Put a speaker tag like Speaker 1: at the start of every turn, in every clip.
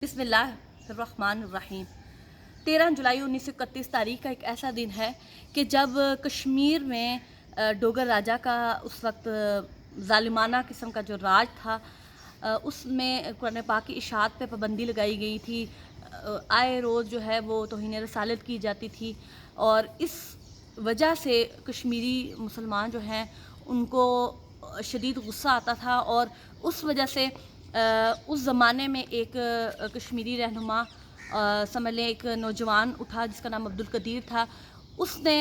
Speaker 1: बिस्मिल्लाहिर्रहमानिर्रहीम। 13 जुलाई 1931 तारीख का एक ऐसा दिन है कि जब कश्मीर में डोगर राजा का उस वक्त ज़ालिमाना किस्म का जो राज था, उसमें कुरान पाक की इशाअत पे पाबंदी लगाई गई थी। आए रोज़ जो है वो तौहीन रसालत की जाती थी और इस वजह से कश्मीरी मुसलमान जो हैं उनको शदीद गुस्सा आता था और उस वजह से उस ज़माने में एक कश्मीरी रहनुमा समझ लें एक नौजवान उठा जिसका नाम अब्दुल कदीर था। उसने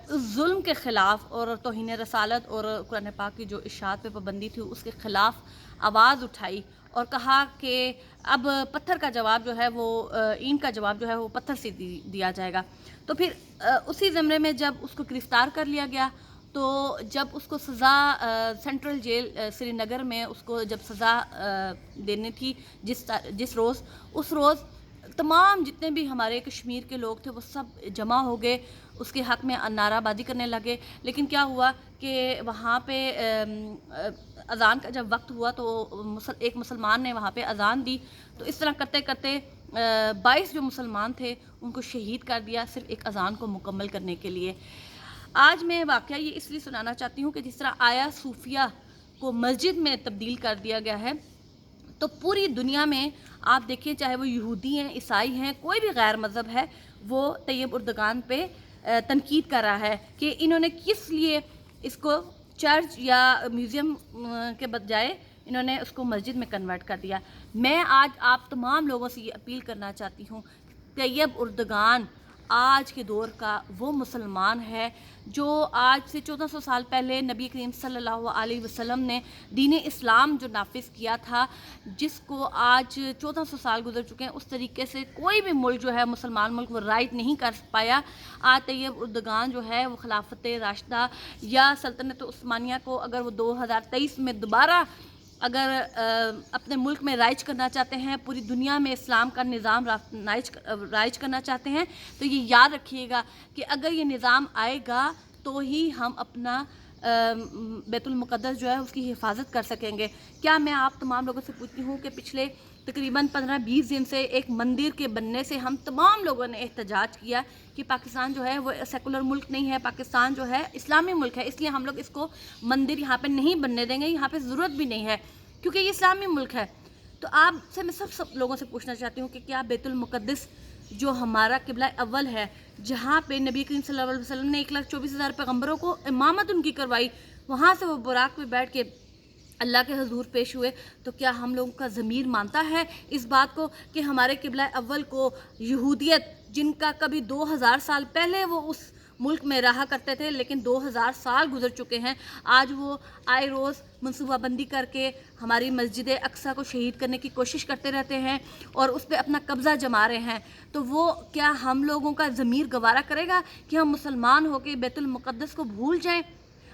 Speaker 1: उस जुल्म के ख़िलाफ़ और तौहीन रसालत और कुरान पाक की जो इशाअत पे पाबंदी थी उसके ख़िलाफ़ आवाज़ उठाई और कहा कि अब पत्थर का जवाब जो है वो ईंट का जवाब जो है वो पत्थर से दिया जाएगा। तो फिर उसी ज़मरे में जब उसको गिरफ़्तार कर लिया गया तो जब उसको सज़ा सेंट्रल जेल श्रीनगर में उसको जब सज़ा देनी थी जिस रोज़ उस रोज़ तमाम जितने भी हमारे कश्मीर के लोग थे वो सब जमा हो गए, उसके हक़ में नाराबाजी करने लगे। लेकिन क्या हुआ कि वहाँ पे अज़ान का जब वक्त हुआ तो एक मुसलमान ने वहाँ पे अज़ान दी। तो इस तरह करते करते 22 जो मुसलमान थे उनको शहीद कर दिया सिर्फ़ एक अज़ान को मुकम्मल करने के लिए। आज मैं वाक़या ये इसलिए सुनाना चाहती हूँ कि जिस तरह आया सूफिया को मस्जिद में तब्दील कर दिया गया है, तो पूरी दुनिया में आप देखिए चाहे वो यहूदी हैं, ईसाई हैं, कोई भी गैर मज़हब है, वो तैयब उर्दगान पे तनकीद कर रहा है कि इन्होंने किस लिए इसको चर्च या म्यूज़ियम के बजाय इन्होंने उसको मस्जिद में कन्वर्ट कर दिया। मैं आज आप तमाम लोगों से ये अपील करना चाहती हूँ, तैयब उर्दगान आज के दौर का वो मुसलमान है जो आज से 1400 साल पहले नबी करीम सल्लल्लाहु अलैहि वसल्लम ने दीन इस्लाम जो नाफिज किया था, जिसको आज 1400 साल गुजर चुके हैं, उस तरीके से कोई भी मुल्क जो है मुसलमान मुल्क वो राइट नहीं कर पाया। आज तैयब उर्दगान जो है वो खिलाफत राशिदा या सल्तनत उस्मानिया को अगर वो 2023 में दोबारा अगर अपने मुल्क में राइज करना चाहते हैं, पूरी दुनिया में इस्लाम का निज़ाम राइज करना चाहते हैं, तो ये याद रखिएगा कि अगर ये निज़ाम आएगा तो ही हम अपना बैतुल मुक़द्दस जो है उसकी हिफाजत कर सकेंगे। क्या मैं आप तमाम लोगों से पूछती हूँ कि पिछले तकरीबन 15-20 दिन से एक मंदिर के बनने से हम तमाम लोगों ने एहतजाज किया कि पाकिस्तान जो है वो सेकुलर मुल्क नहीं है, पाकिस्तान जो है इस्लामी मुल्क है, इसलिए हम लोग इसको मंदिर यहाँ पे नहीं बनने देंगे, यहाँ पे ज़रूरत भी नहीं है क्योंकि ये इस्लामी मुल्क है। तो आपसे मैं सब लोगों से पूछना चाहती हूँ कि क्या बैतुल मुक़द्दस जो हमारा किबला अव्वल है, जहाँ पे नबी करीम सल्लल्लाहु अलैहि वसल्लम ने 1,24,000 पैगम्बरों को इमामत उनकी करवाई, वहाँ से वो बुराक में बैठ के अल्लाह के हजूर पेश हुए, तो क्या हम लोगों का ज़मीर मानता है इस बात को कि हमारे किबला अव्वल को यहूदियत, जिनका कभी 2000 साल पहले वो उस मुल्क में रहा करते थे लेकिन 2000 साल गुजर चुके हैं, आज वो आए रोज़ मनसूबाबंदी करके हमारी मस्जिद अक्सा को शहीद करने की कोशिश करते रहते हैं और उस पर अपना कब्ज़ा जमा रहे हैं। तो वो क्या हम लोगों का ज़मीर गवारा करेगा कि हम मुसलमान होकर बैतुल मुक़द्दस को भूल जाएँ?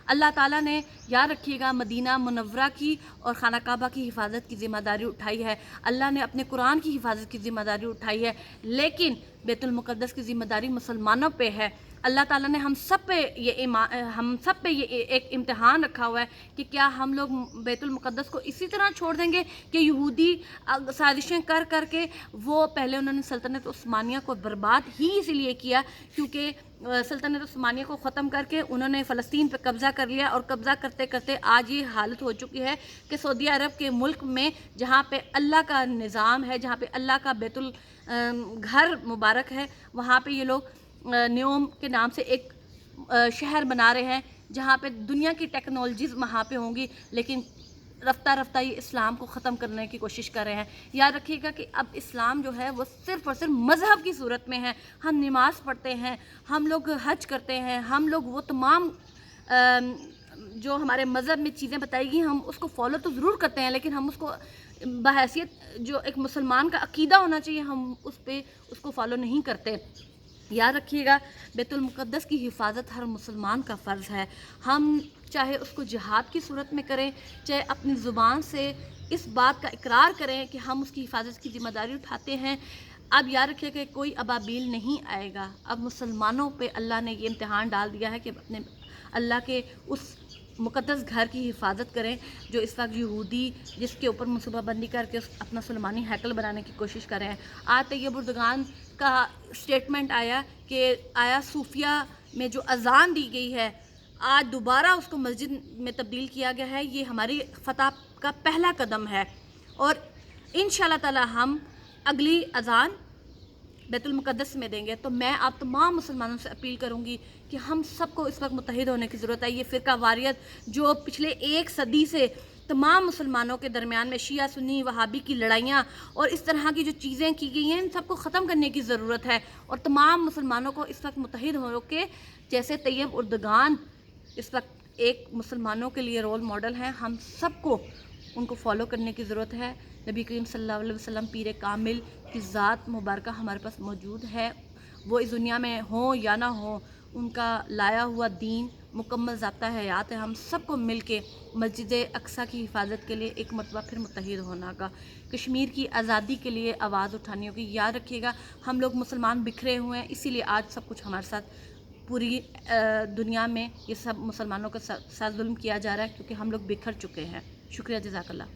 Speaker 1: अल्लाह ताला ने याद रखिएगा मदीना मुनव्वरा की और खाना काबा की हिफाजत की ज़िम्मेदारी उठाई है, अल्लाह ने अपने कुरान की हिफाजत की ज़िम्मेदारी उठाई है, लेकिन बैतुल मुक़द्दस की ज़िम्मेदारी मुसलमानों पे है। अल्लाह ताला ने हम सब पे ये एक इम्तिहान रखा हुआ है कि क्या हम लोग बैतुल मुक़द्दस को इसी तरह छोड़ देंगे कि यहूदी साजिशें कर कर के वो पहले उन्होंने सल्तनत उस्मानिया को बर्बाद ही इसीलिए किया क्योंकि सल्तनत उस्मानिया को ख़त्म करके उन्होंने फ़लस्तीन पर कब्ज़ा कर लिया और कब्ज़ा करते करते आज ये हालत हो चुकी है कि सऊदी अरब के मुल्क में जहाँ पे अल्लाह का निज़ाम है, जहाँ पे अल्लाह का बैतुल घर मुबारक है, वहाँ पे ये लोग न्योम के नाम से एक शहर बना रहे हैं जहाँ पे दुनिया की टेक्नोलॉजीज़ वहाँ पे होंगी, लेकिन रफ्ता रफ्ता ये इस्लाम को ख़त्म करने की कोशिश कर रहे हैं। याद रखिएगा कि अब इस्लाम जो है वो सिर्फ़ और सिर्फ मज़हब की सूरत में है। हम नमाज़ पढ़ते हैं, हम लोग हज करते हैं, हम लोग वो तमाम जो हमारे मज़हब में चीज़ें बताएगी हम उसको फॉलो तो ज़रूर करते हैं, लेकिन हम उसको बहैसियत जो एक मुसलमान का अकीदा होना चाहिए हम उसको फॉलो नहीं करते। याद रखिएगा बैतुल मुक़द्दस की हिफाजत हर मुसलमान का फ़र्ज़ है। हम चाहे उसको जिहाद की सूरत में करें, चाहे अपनी ज़ुबान से इस बात का इकरार करें कि हम उसकी हिफाजत की ज़िम्मेदारी उठाते हैं। अब याद रखिए कि कोई अबाबील नहीं आएगा। अब मुसलमानों पे अल्लाह ने ये इम्तिहान डाल दिया है कि अपने अल्लाह के उस मुक़द्दस घर की हिफाजत करें जो इस वक्त यहूदी जिसके ऊपर मनसूबा बंदी करके अपना सुलेमानी हैकल बनाने की कोशिश कर रहे हैं। आज तैयब उर्दगान का स्टेटमेंट आया कि आया सूफिया में जो अज़ान दी गई है आज दोबारा उसको मस्जिद में तब्दील किया गया है। ये हमारी फ़तह का पहला कदम है और इंशाअल्लाह ताला हम अगली अज़ान बैतुल मुक़द्दस में देंगे। तो मैं आप तमाम मुसलमानों से अपील करूंगी कि हम सबको इस वक्त मुत्तहिद होने की ज़रूरत है। ये फ़िरका वारियत जो पिछले 1 सदी से तमाम मुसलमानों के दरमियान में शिया सुन्नी वहाबी की लड़ाइयाँ और इस तरह की जो चीज़ें की गई हैं इन सबको ख़त्म करने की ज़रूरत है और तमाम मुसलमानों को इस वक्त मुत्तहिद हो के जैसे तैयब उर्दगान इस वक्त एक मुसलमानों के लिए रोल मॉडल हैं, हम सबको उनको फॉलो करने की ज़रूरत है। नबी करीम सल्लल्लाहु अलैहि वसल्लम पीर कामिल की ज़ात मुबारक हमारे पास मौजूद है। वो इस दुनिया में हो या ना हो उनका लाया हुआ दीन मुकम्मल ज़ाब्ता हयात है। हम सबको मिल के मस्जिद अक्सा की हिफाजत के लिए एक मरतबा फिर मुत्तहिद होना का, कश्मीर की आज़ादी के लिए आवाज़ उठानी होगी। याद रखिएगा हम लोग मुसलमान बिखरे हुए हैं, इसीलिए आज सब कुछ हमारे साथ पूरी दुनिया में ये सब मुसलमानों के साथ जुल्म किया जा रहा है क्योंकि हम लोग बिखर चुके हैं। शुक्रिया, जज़ाकल्लाह।